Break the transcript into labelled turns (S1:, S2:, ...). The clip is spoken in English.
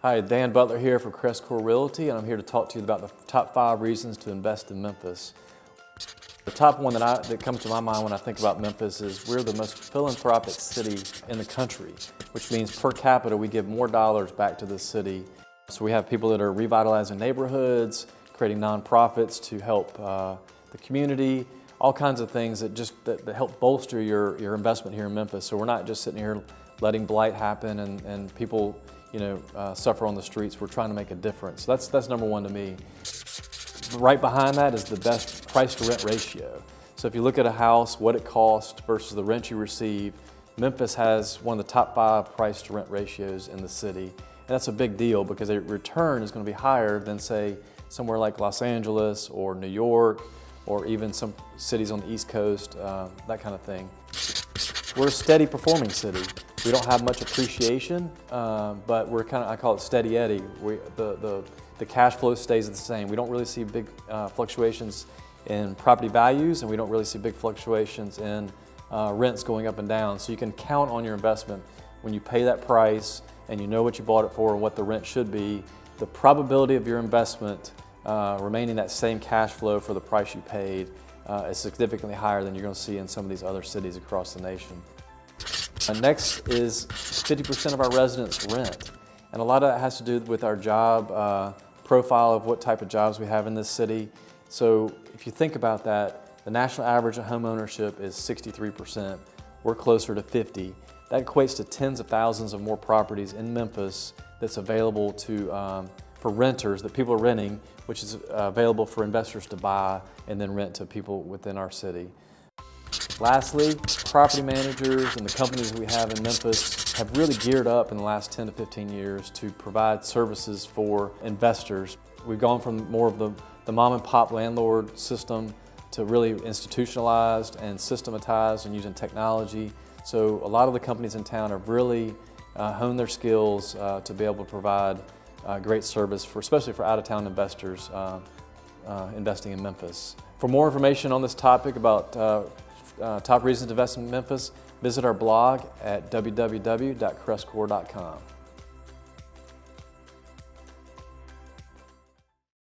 S1: Hi, Dan Butler here from CrestCore Realty, and I'm here to talk to you about the top 5 reasons to invest in Memphis. The top one that comes to my mind when I think about Memphis is we're the most philanthropic city in the country, which means per capita we give more dollars back to the city. So we have people that are revitalizing neighborhoods, creating nonprofits to help the community, all kinds of things that help bolster your investment here in Memphis. So we're not just sitting here letting blight happen and people suffer on the streets. We're trying to make a difference. That's number one to me. Right behind that is the best price to rent ratio. So if you look at a house, what it costs versus the rent you receive, Memphis has one of the top 5 price to rent ratios in the city. And that's a big deal because the return is going to be higher than, say, somewhere like Los Angeles or New York or even some cities on the East Coast, that kind of thing. We're a steady performing city. We don't have much appreciation, but we're I call it steady Eddie. The cash flow stays the same. We don't really see big fluctuations in property values, and we don't really see big fluctuations in rents going up and down. So you can count on your investment when you pay that price and you know what you bought it for and what the rent should be. The probability of your investment remaining that same cash flow for the price you paid is significantly higher than you're going to see in some of these other cities across the nation. Next is 50% of our residents rent. And a lot of that has to do with our job profile of what type of jobs we have in this city. So if you think about that, the national average of home ownership is 63%. We're closer to 50%. That equates to tens of thousands of more properties in Memphis that's available for renters, that people are renting, which is available for investors to buy and then rent to people within our city. Lastly, property managers and the companies we have in Memphis have really geared up in the last 10 to 15 years to provide services for investors. We've gone from more of the mom and pop landlord system to really institutionalized and systematized and using technology. So a lot of the companies in town have really honed their skills to be able to provide great service, especially for out-of-town investors investing in Memphis. For more information on this topic about top reasons to invest in Memphis, visit our blog at www.crestcore.com.